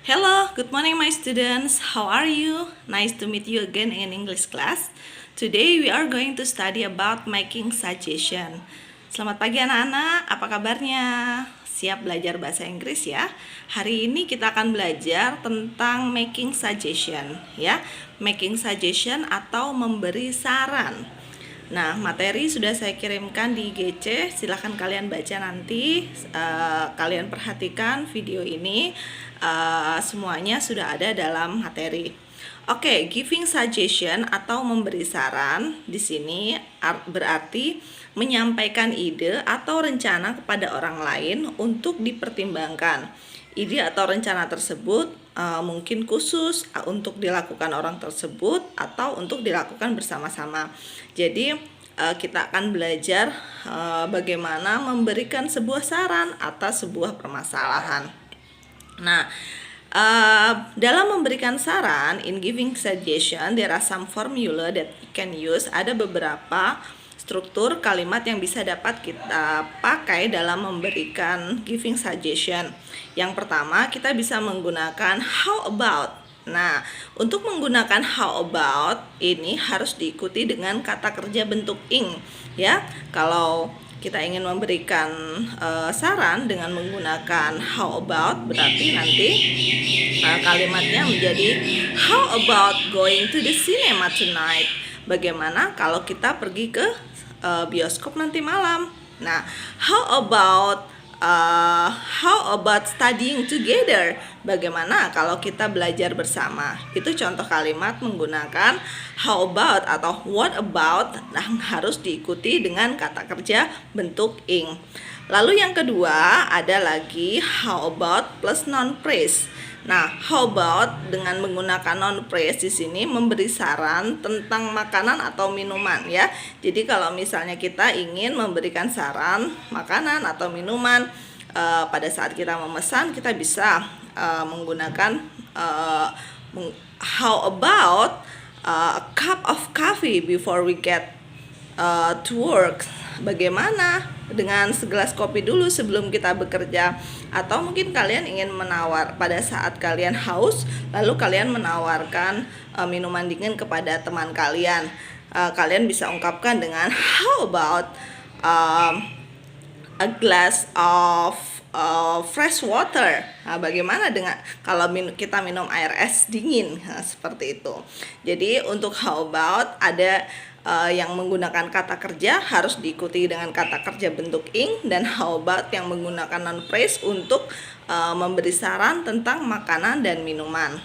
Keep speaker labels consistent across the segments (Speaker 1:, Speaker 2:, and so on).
Speaker 1: Hello, good morning my students. How are you? Nice to meet you again in English class. Today we are going to study about making suggestion. Selamat pagi anak-anak, apa kabarnya? Siap belajar bahasa Inggris ya? Hari ini kita akan belajar tentang making suggestion ya. Making suggestion atau memberi saran. Nah, materi sudah saya kirimkan di GC. Silahkan kalian baca nanti. Kalian perhatikan video ini. Semuanya sudah ada dalam materi. Oke, giving suggestion atau memberi saran di sini berarti menyampaikan ide atau rencana kepada orang lain untuk dipertimbangkan. Ide atau rencana tersebut mungkin khusus untuk dilakukan orang tersebut atau untuk dilakukan bersama-sama. Jadi kita akan belajar bagaimana memberikan sebuah saran atas sebuah permasalahan. Nah, dalam memberikan saran, in giving suggestion, there are some formula that we can use. Ada beberapa struktur kalimat yang bisa dapat kita pakai dalam memberikan giving suggestion. Yang pertama, kita bisa menggunakan how about. Nah, untuk menggunakan how about ini harus diikuti dengan kata kerja bentuk ing, ya. Kalau kita ingin memberikan saran dengan menggunakan how about, berarti nanti kalimatnya menjadi how about going to the cinema tonight. Bagaimana kalau kita pergi ke bioskop nanti malam? Nah, how about studying together? Bagaimana kalau kita belajar bersama? Itu contoh kalimat menggunakan how about atau what about, yang harus diikuti dengan kata kerja bentuk ing. Lalu yang kedua ada lagi how about plus noun phrase. Nah, how about dengan menggunakan noun phrase di sini memberi saran tentang makanan atau minuman ya. Jadi kalau misalnya kita ingin memberikan saran makanan atau minuman pada saat kita memesan, kita bisa menggunakan how about a cup of coffee before we get to work. Bagaimana dengan segelas kopi dulu sebelum kita bekerja? Atau mungkin kalian ingin menawar pada saat kalian haus, lalu kalian menawarkan minuman dingin kepada teman kalian. Kalian bisa ungkapkan dengan how about a glass of fresh water. Nah, bagaimana dengan kalau kita minum air es dingin? Nah, seperti itu. Jadi untuk how about ada yang menggunakan kata kerja harus diikuti dengan kata kerja bentuk ing, dan how about yang menggunakan noun phrase untuk memberi saran tentang makanan dan minuman.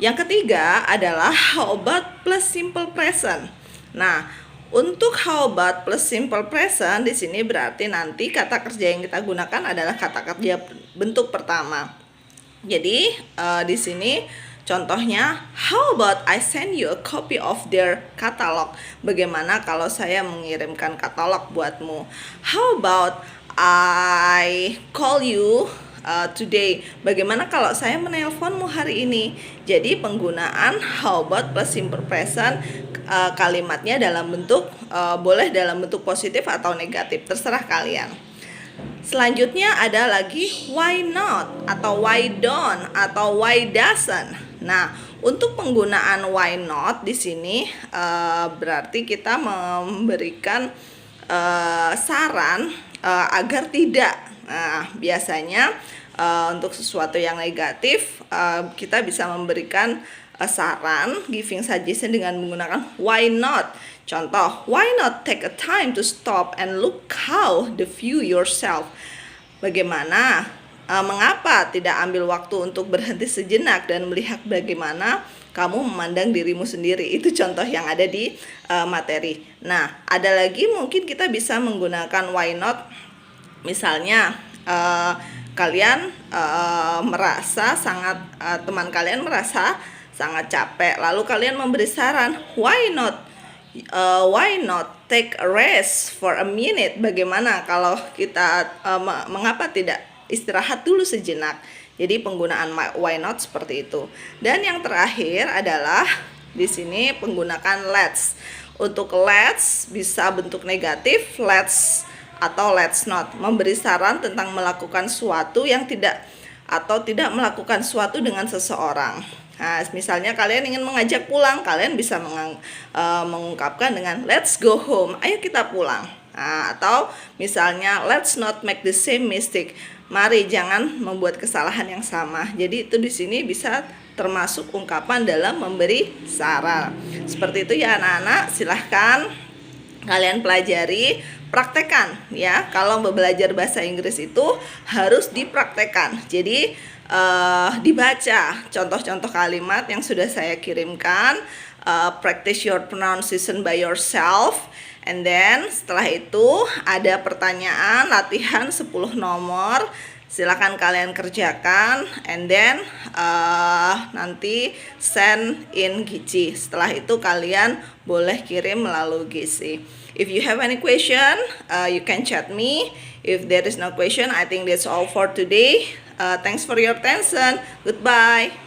Speaker 1: Yang ketiga adalah how about plus simple present. Nah, untuk how about plus simple present di sini berarti nanti kata kerja yang kita gunakan adalah kata kerja bentuk pertama. Jadi di sini contohnya, how about I send you a copy of their catalog? Bagaimana kalau saya mengirimkan katalog buatmu? How about I call you today? Bagaimana kalau saya menelponmu hari ini? Jadi penggunaan how about plus simple present kalimatnya dalam bentuk boleh dalam bentuk positif atau negatif, terserah kalian. Selanjutnya ada lagi why not atau why don't atau why doesn't. Nah, untuk penggunaan why not di sini berarti kita memberikan saran agar tidak. Nah, biasanya untuk sesuatu yang negatif kita bisa memberikan saran, giving suggestion dengan menggunakan why not. Contoh, why not take a time to stop and look how the view yourself? Bagaimana? Mengapa tidak ambil waktu untuk berhenti sejenak dan melihat bagaimana kamu memandang dirimu sendiri? Itu contoh yang ada di materi. Nah, ada lagi mungkin kita bisa menggunakan why not. Misalnya kalian merasa sangat teman kalian merasa sangat capek, lalu kalian memberi saran, why not take a rest for a minute? Bagaimana kalau kita mengapa tidak istirahat dulu sejenak? Jadi penggunaan why not seperti itu. Dan yang terakhir adalah di sini penggunaan let's. Untuk let's bisa bentuk negatif, let's atau let's not, memberi saran tentang melakukan sesuatu yang tidak atau tidak melakukan sesuatu dengan seseorang. Nah, misalnya kalian ingin mengajak pulang, kalian bisa mengungkapkan dengan let's go home, ayo kita pulang. Nah, atau misalnya let's not make the same mistake, mari jangan membuat kesalahan yang sama. Jadi itu di sini bisa termasuk ungkapan dalam memberi saran. Seperti itu ya anak-anak, silahkan kalian pelajari, praktekkan ya. Kalau belajar bahasa Inggris itu harus dipraktekkan. Jadi dibaca contoh-contoh kalimat yang sudah saya kirimkan, practice your pronunciation by yourself, and then setelah itu ada pertanyaan latihan 10 nomor. Silakan kalian kerjakan, and then nanti send in Gici. Setelah itu kalian boleh kirim melalui Gici. If you have any question, you can chat me. If there is no question, I think that's all for today. Thanks for your attention. Goodbye.